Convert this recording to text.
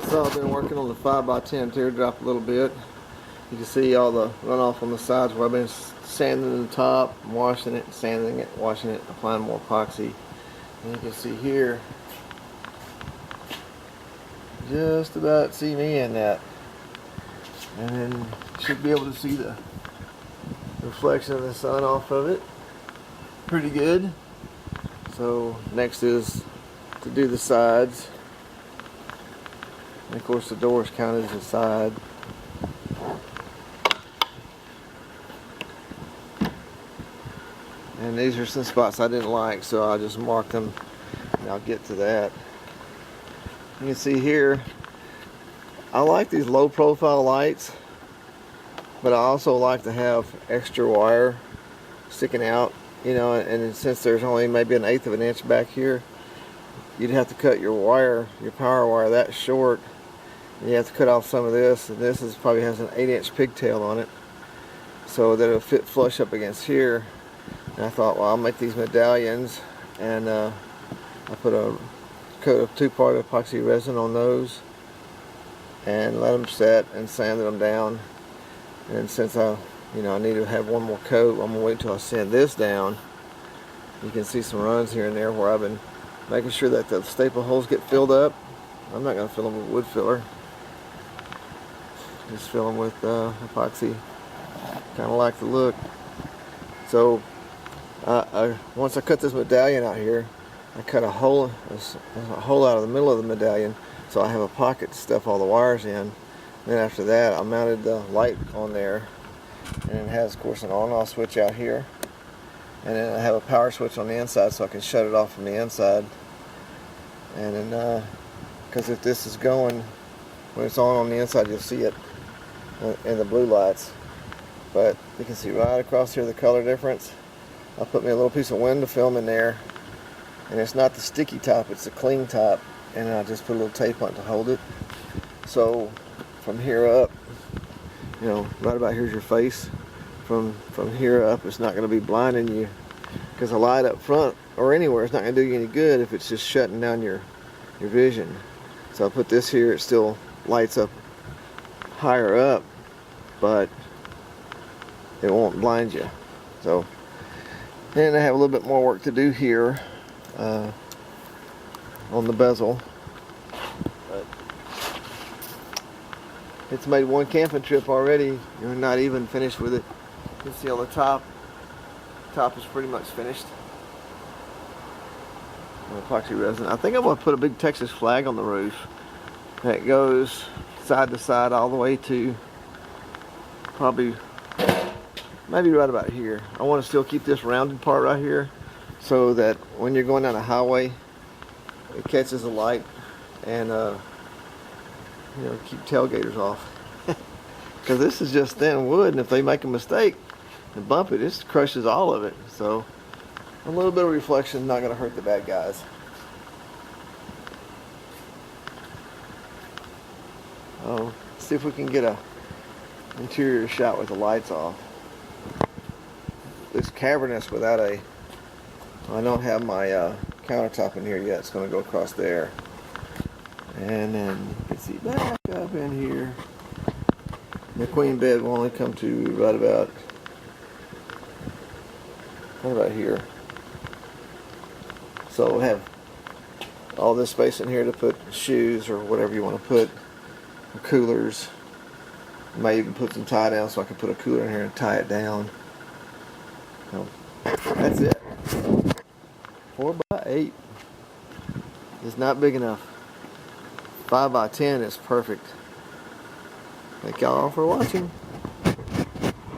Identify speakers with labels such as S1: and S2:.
S1: So I've been working on the 5x10 teardrop a little bit. You can see all the runoff on the sides where I've been sanding the top, washing it, sanding it, washing it, applying more epoxy. And you can see here, just about see me in that. And then you should be able to see the reflection of the sun off of it. Pretty good. So next is to do the sides. And of course the door is counted as a side. And these are some spots I didn't like, so I just marked them, and I'll get to that. You can see here, I like these low profile lights, but I also like to have extra wire sticking out, you know, and since there's only maybe 1/8 of an inch back here, you'd have to cut your wire, your power wire that short. And you have to cut off some of this, and this is probably has an 8-inch pigtail on it, so that it'll fit flush up against here. And I thought, well, I'll make these medallions, and I put a coat of 2-part epoxy resin on those and let them set and sanded them down. And since I need to have one more coat, I'm gonna wait until I sand this down. You can see some runs here and there where I've been making sure that the staple holes get filled up. I'm not gonna fill them with wood filler. Just fill them with epoxy. Kind of like the look. So once I cut this medallion out here, I cut a hole out of the middle of the medallion, so I have a pocket to stuff all the wires in. Then after that, I mounted the light on there, and it has, of course, an on-off switch out here, and then I have a power switch on the inside, so I can shut it off from the inside. And then, because if this is going, when it's on the inside, you'll see it in the blue lights. But you can see right across here the color difference. I put me a little piece of window film in there, and it's not the sticky top, it's the clean top, and I just put a little tape on it to hold it. So from here up, right about here's your face. From here up, it's not going to be blinding you, because a light up front or anywhere is not going to do you any good if it's just shutting down your vision. So I put this here, it still lights up higher up, but it won't blind you. So, and I have a little bit more work to do here on the bezel, but it's made one camping trip already. You're not even finished with it. You can see on the top is pretty much finished. Epoxy resin. I think I'm going to put a big Texas flag on the roof that goes side to side all the way to probably maybe right about here. I want to still keep this rounded part right here, so that when you're going down a highway, it catches the light and keep tailgaters off. Because this is just thin wood, and if they make a mistake and bump it, it crushes all of it. So a little bit of reflection not going to hurt the bad guys. Let's see if we can get a interior shot with the lights off. It's cavernous without I don't have my countertop in here yet. It's going to go across there. And then you can see back up in here. The queen bed will only come to right about here. So we'll have all this space in here to put shoes or whatever you want to put, or coolers. I might even put some tie down, so I can put a cooler in here and tie it down. So that's it. 4x8 is not big enough. 5x10 is perfect. Thank y'all for watching.